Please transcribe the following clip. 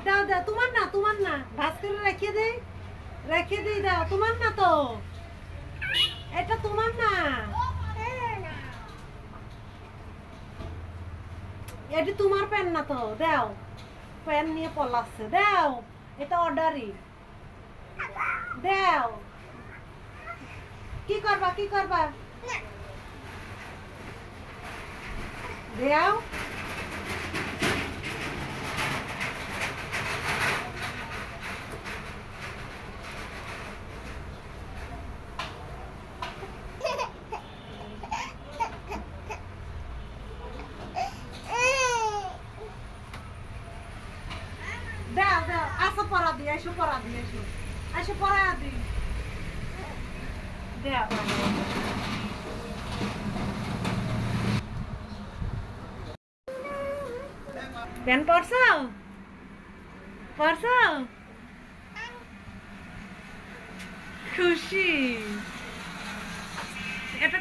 দাও দাও, তোমার না, ভাজ করে রেখে দেই, দাও, তোমার না তো, এটা তোমার না, এটি তোমার প্যান না তো, দাও, প্যান নিয়ে পলাচ্ছে, দাও, এটা অর্ডারই, দাও, কি করবা দাও, দাও দাও, আসো পড়া দি, এসো পড়া দি, দাও, প্যান পড়ছো খুশি, এটা